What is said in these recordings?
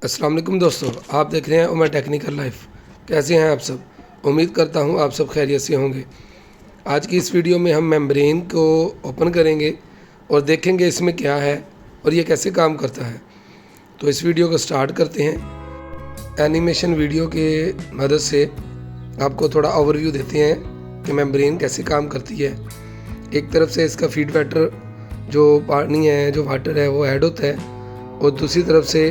अस्सलाम वालेकुम दोस्तों, आप देख रहे हैं उमर टेक्निकल लाइफ। कैसे हैं आप सब? उम्मीद करता हूं आप सब खैरियत से होंगे। आज की इस वीडियो में हम मेम्ब्रेन को ओपन करेंगे और देखेंगे इसमें क्या है और ये कैसे काम करता है। तो इस वीडियो को स्टार्ट करते हैं। एनिमेशन वीडियो के मदद से आपको थोड़ा ओवरव्यू देते हैं कि मेम्ब्रेन कैसे काम करती है। एक तरफ से इसका फीड वाटर जो पानी है, जो वाटर है, वो ऐड होता है और दूसरी तरफ से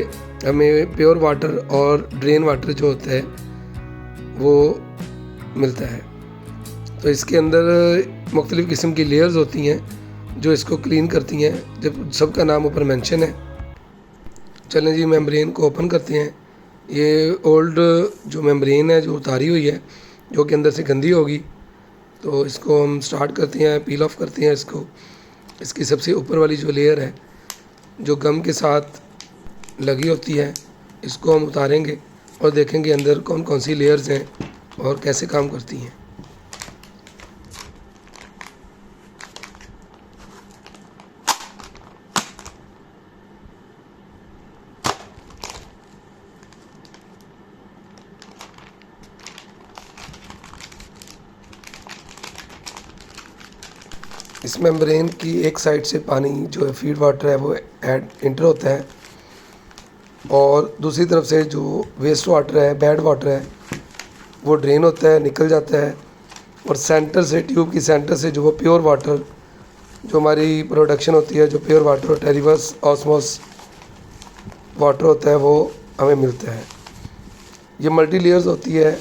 हमें प्योर वाटर और ड्रेन वाटर जो होता है वो मिलता है। तो इसके अंदर मुख्तलिफ़ किस्म की लेयर्स होती हैं जो इसको क्लीन करती हैं, जब सबका नाम ऊपर मेंशन है। चलें जी, मेम्ब्रेन को ओपन करते हैं। ये ओल्ड जो मेम्ब्रेन है जो उतारी हुई है, जो कि अंदर से गंदी होगी, तो इसको हम स्टार्ट करते हैं, पील ऑफ करते हैं इसको। इसकी सबसे ऊपर वाली जो लेयर है जो गम के साथ लगी होती है, इसको हम उतारेंगे और देखेंगे अंदर कौन कौन सी लेयर्स हैं और कैसे काम करती हैं। इस मेम्ब्रेन की एक साइड से पानी जो है फीड वाटर है वो इंटर होता है और दूसरी तरफ से जो वेस्ट वाटर है, बैड वाटर है, वो ड्रेन होता है, निकल जाता है। और सेंटर से, ट्यूब की सेंटर से जो वो प्योर वाटर जो हमारी प्रोडक्शन होती है, जो प्योर वाटर होता है, रिवर्स ऑस्मोस वाटर होता है, वो हमें मिलता है। ये मल्टी लेयर्स होती है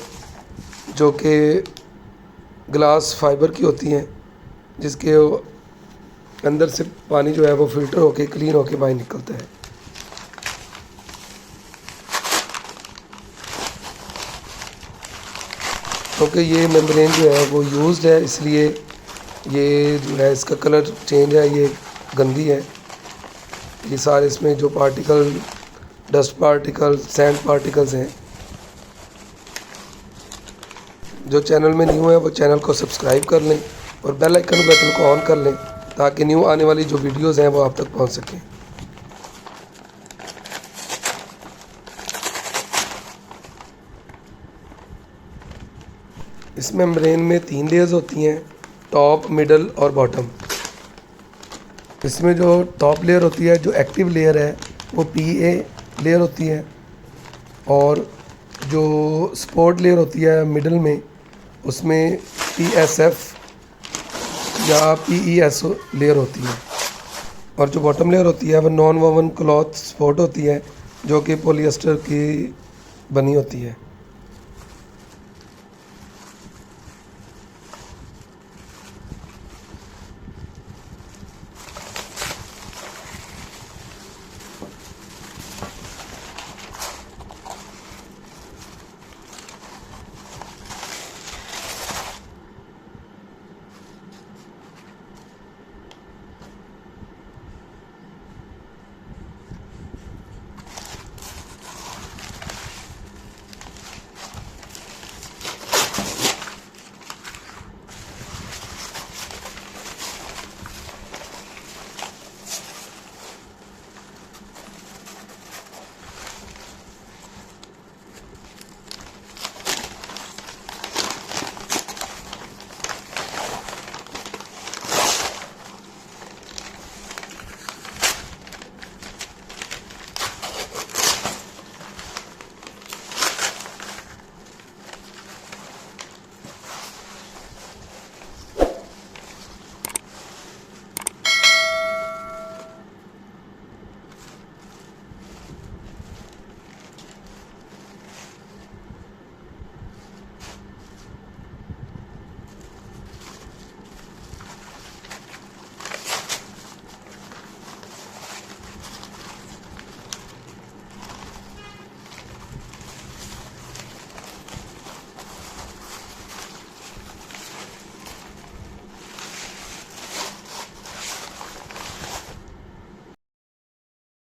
जो कि ग्लास फाइबर की होती हैं, जिसके अंदर से पानी जो है वो फिल्टर होके क्लीन होके बाहर निकलता है। क्योंकि ये मेम्ब्रेन जो है वो यूज्ड है, इसलिए ये जो है इसका कलर चेंज है, ये गंदी है। ये सारे इसमें जो particle, dust particle, sand particles हैं। जो चैनल में न्यू है वो चैनल को सब्सक्राइब कर लें और बेल आइकन बटन को ऑन कर लें ताकि न्यू आने वाली जो वीडियोज़ हैं वो आप तक पहुंच सकें। इस मेम्ब्रेन में 3 लेयर्स होती हैं, टॉप, मिडल और बॉटम। इसमें जो टॉप लेयर होती है, जो एक्टिव लेयर है, वो PA लेयर होती है और जो सपोर्ट लेयर होती है मिडल में, उसमें PSF या PES लेयर होती है। और जो बॉटम लेयर होती है वो नॉन वोवन क्लॉथ सपोर्ट होती है, जो कि पॉलिएस्टर की बनी होती है।